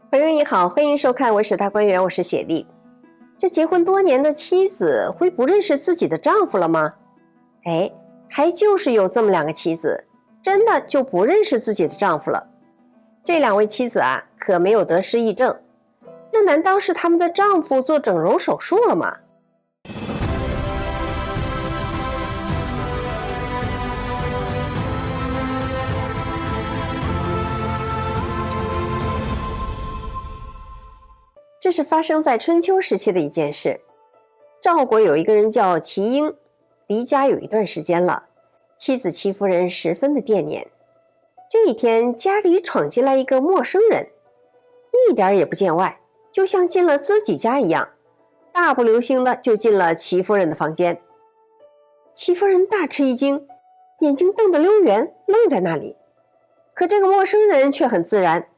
朋友你好，欢迎收看《文史大观园》，我是雪莉。这结婚多年的妻子会不认识自己的丈夫了吗？还就是有这么两个妻子，真的就不认识自己的丈夫了。这两位妻子啊，可没有得失忆症。那难道是他们的丈夫做整容手术了吗？这是发生在春秋时期的一件事。赵国有一个人叫齐婴，离家有一段时间了，妻子齐夫人十分的惦念。这一天，家里闯进来一个陌生人，一点也不见外，就像进了自己家一样，大步流星的就进了齐夫人的房间。齐夫人大吃一惊，眼睛瞪得溜圆，愣在那里。可这个陌生人却很自然，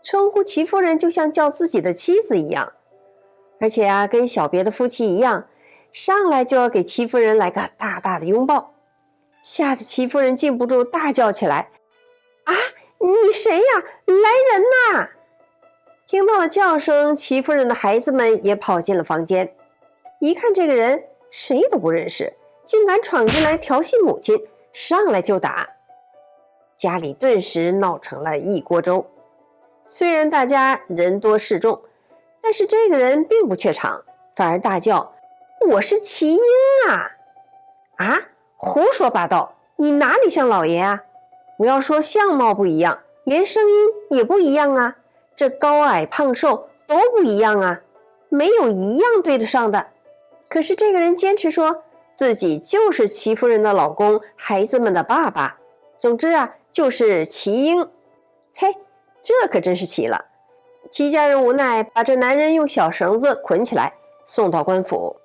称呼齐夫人就像叫自己的妻子一样，而且啊，跟小别的夫妻一样，上来就要给齐夫人来个大大的拥抱，吓得齐夫人禁不住大叫起来：“啊，你谁呀？来人呐！”听到了叫声，齐夫人的孩子们也跑进了房间，一看这个人谁都不认识，竟敢闯进来调戏母亲，上来就打，家里顿时闹成了一锅粥。虽然大家人多势众，但是这个人并不怯场，反而大叫：“我是齐婴啊！”啊，胡说八道，你哪里像老爷啊？不要说相貌不一样，连声音也不一样啊，这高矮胖瘦都不一样啊，没有一样对得上的。可是这个人坚持说自己就是齐夫人的老公，孩子们的爸爸，总之啊，就是齐婴。嘿，这可真是奇了。齐家人无奈，把这男人用小绳子捆起来，送到官府。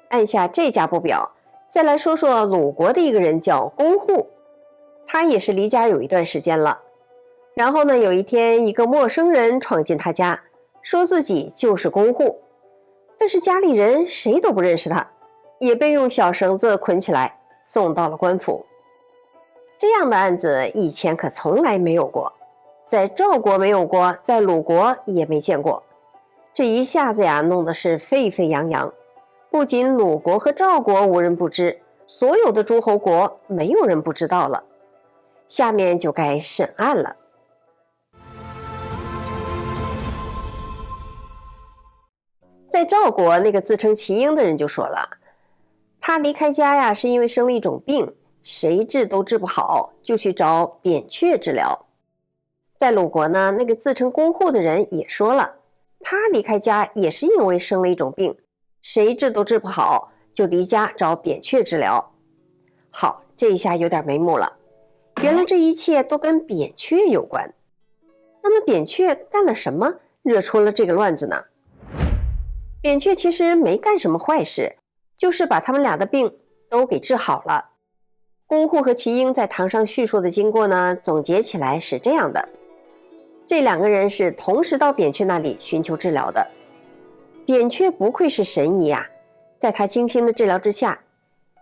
按下这家不表，再来说说鲁国的一个人叫公户，他也是离家有一段时间了。然后呢，有一天一个陌生人闯进他家，说自己就是公户，但是家里人谁都不认识他，也被用小绳子捆起来，送到了官府。这样的案子以前可从来没有过，在赵国没有过，在鲁国也没见过。这一下子呀，弄得是沸沸扬扬，不仅鲁国和赵国无人不知，所有的诸侯国没有人不知道了。下面就该审案了。在赵国，那个自称齐婴的人就说了，他离开家呀，是因为生了一种病，谁治都治不好，就去找扁鹊治疗。在鲁国呢，那个自称公户的人也说了，他离开家也是因为生了一种病，谁治都治不好，就离家找扁鹊治疗。好，这一下有点眉目了，原来这一切都跟扁鹊有关。那么扁鹊干了什么，惹出了这个乱子呢？扁鹊其实没干什么坏事，就是把他们俩的病都给治好了。公户和齐婴在堂上叙述的经过呢，总结起来是这样的：这两个人是同时到扁鹊那里寻求治疗的。扁鹊不愧是神医啊，在他精心的治疗之下，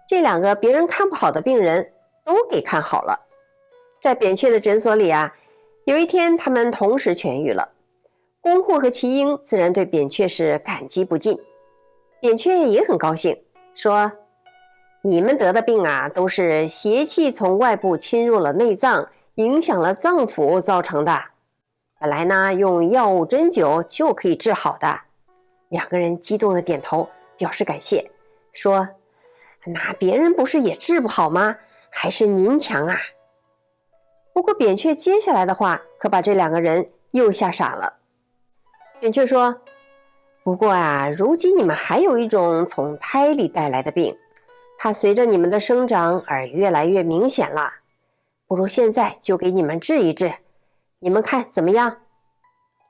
这两个别人看不好的病人都给看好了。在扁鹊的诊所里啊，有一天他们同时痊愈了。公户和齐婴自然对扁鹊是感激不尽，扁鹊也很高兴，说：你们得的病啊，都是邪气从外部侵入了内脏，影响了脏腑造成的。本来呢，用药物针灸就可以治好的。两个人激动的点头，表示感谢，说：那别人不是也治不好吗？还是您强啊。不过扁鹊接下来的话可把这两个人又吓傻了。扁鹊说：不过啊，如今你们还有一种从胎里带来的病，它随着你们的生长而越来越明显了，不如现在就给你们治一治，你们看怎么样？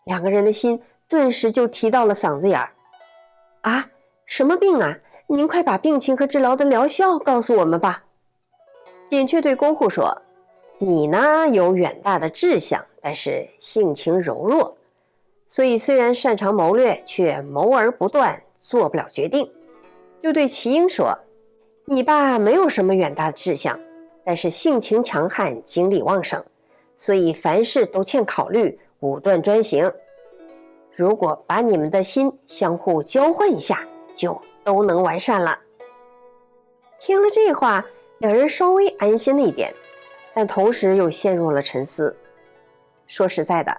两个人的心顿时就提到了嗓子眼儿。啊，什么病啊？您快把病情和治疗的疗效告诉我们吧。扁鹊对公户说：你呢，有远大的志向，但是性情柔弱，所以虽然擅长谋略，却谋而不断，做不了决定。又对齐婴说：你爸没有什么远大的志向，但是性情强悍，精力旺盛，所以凡事都欠考虑，武断专行。如果把你们的心相互交换一下，就都能完善了。听了这话，两人稍微安心了一点，但同时又陷入了沉思。说实在的，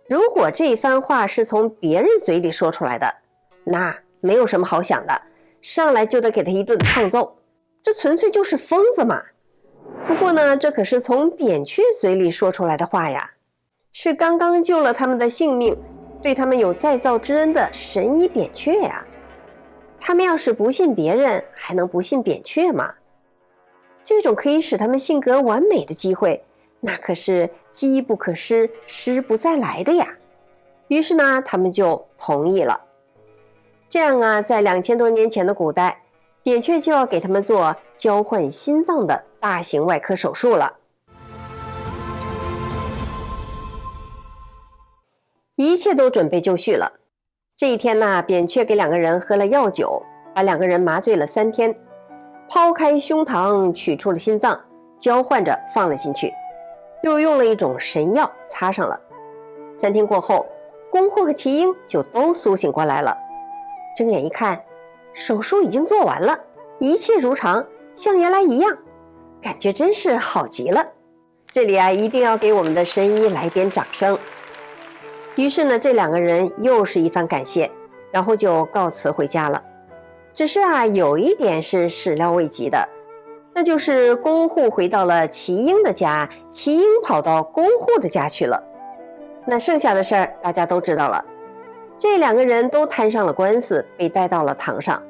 如果这番话是从别人嘴里说出来的，那没有什么好想的，上来就得给他一顿胖揍，这纯粹就是疯子嘛。不过呢，这可是从扁鹊嘴里说出来的话呀，是刚刚救了他们的性命，对他们有再造之恩的神医扁鹊呀。他们要是不信别人，还能不信扁鹊吗？这种可以使他们性格完美的机会，那可是机不可失，失不再来的呀。于是呢，他们就同意了。这样啊，在2000多年前的古代，扁鹊就要给他们做交换心脏的大型外科手术了。一切都准备就绪了。这一天呢，扁鹊给两个人喝了药酒，把两个人麻醉了3天，抛开胸膛取出了心脏，交换着放了进去，又用了一种神药擦上了。3天过后，宫户和齐英就都苏醒过来了。睁眼一看，手术已经做完了，一切如常，像原来一样，感觉真是好极了。这里啊，一定要给我们的神医来点掌声。于是呢，这两个人又是一番感谢，然后就告辞回家了。只是啊，有一点是始料未及的，那就是宫户回到了齐英的家，齐英跑到宫户的家去了。那剩下的事儿大家都知道了，这两个人都摊上了官司，被带到了堂上。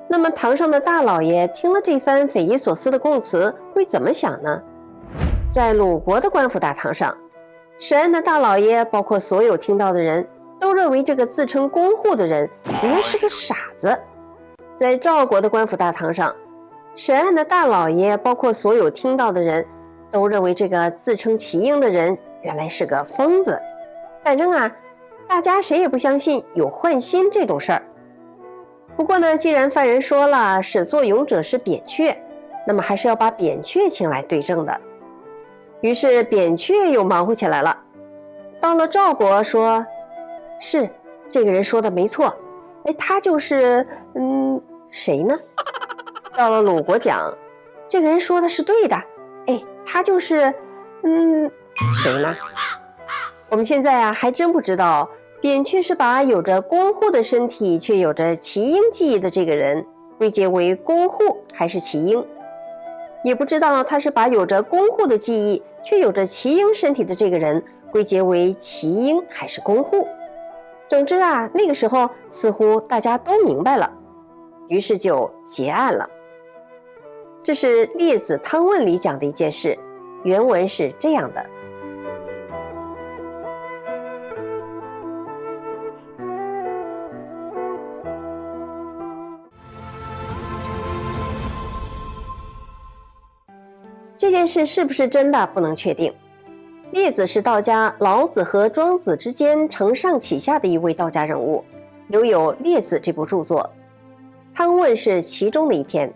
那么堂上的大老爷听了这番匪夷所思的供词，会怎么想呢？在鲁国的官府大堂上，审案的大老爷包括所有听到的人都认为这个自称宫户的人应该是个傻子。在赵国的官府大堂上，审案的大老爷包括所有听到的人都认为这个自称齐英的人原来是个疯子。反正啊，大家谁也不相信有换心这种事儿。不过呢，既然犯人说了始作俑者是扁鹊，那么还是要把扁鹊请来对证的。于是扁鹊又忙活起来了。到了赵国说，是这个人说的没错，他就是谁呢？到了鲁国讲，这个人说的是对的，他就是谁呢？我们现在啊还真不知道扁鹊是把有着宫户的身体却有着齐英记忆的这个人归结为宫户还是齐英，也不知道他是把有着宫户的记忆却有着齐英身体的这个人归结为齐英还是宫户。总之啊，那个时候似乎大家都明白了，于是就结案了。这是《列子汤问》里讲的一件事，原文是这样的：这件事是不是真的不能确定。列子是道家老子和庄子之间承上启下的一位道家人物，留有《列子》这部著作，汤问是其中的一篇。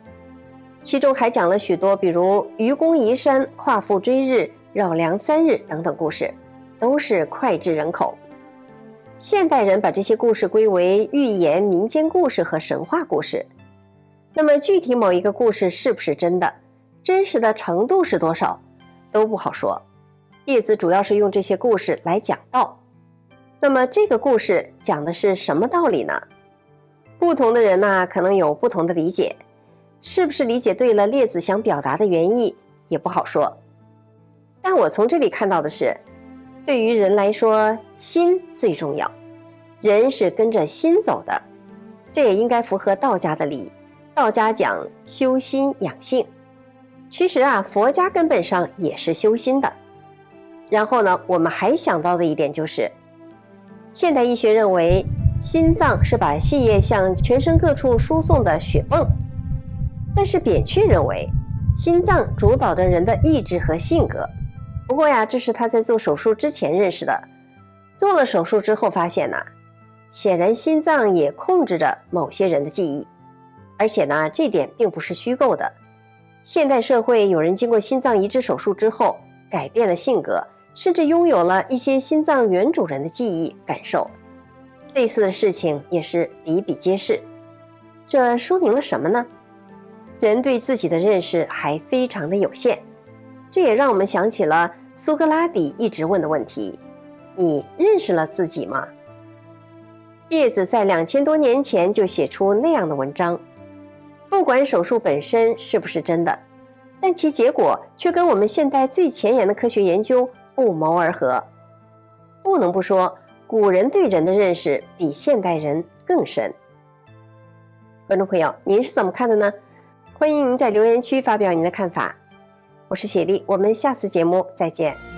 其中还讲了许多比如愚公移山、夸父追日、绕梁3日等等故事，都是脍炙人口。现代人把这些故事归为寓言、民间故事和神话故事。那么具体某一个故事是不是真的，真实的程度是多少，都不好说。列子主要是用这些故事来讲道。那么这个故事讲的是什么道理呢？不同的人呢，可能有不同的理解，是不是理解对了列子想表达的原意也不好说。但我从这里看到的是，对于人来说，心最重要，人是跟着心走的，这也应该符合道家的理。道家讲修心养性，其实啊，佛家根本上也是修心的。然后呢，我们还想到的一点就是，现代医学认为心脏是把血液向全身各处输送的血泵，但是扁鹊认为心脏主导着人的意志和性格。不过呀，这是他在做手术之前认识的，做了手术之后发现显然心脏也控制着某些人的记忆，而且呢，这点并不是虚构的。现代社会有人经过心脏移植手术之后改变了性格，甚至拥有了一些心脏原主人的记忆感受。类似的事情也是比比皆是。这说明了什么呢？人对自己的认识还非常的有限。这也让我们想起了苏格拉底一直问的问题：你认识了自己吗？叶子在2000多年前就写出那样的文章。不管手术本身是不是真的，但其结果却跟我们现代最前沿的科学研究不谋而合。不能不说，古人对人的认识比现代人更深。观众朋友，您是怎么看的呢？欢迎您在留言区发表您的看法。我是雪莉，我们下次节目再见。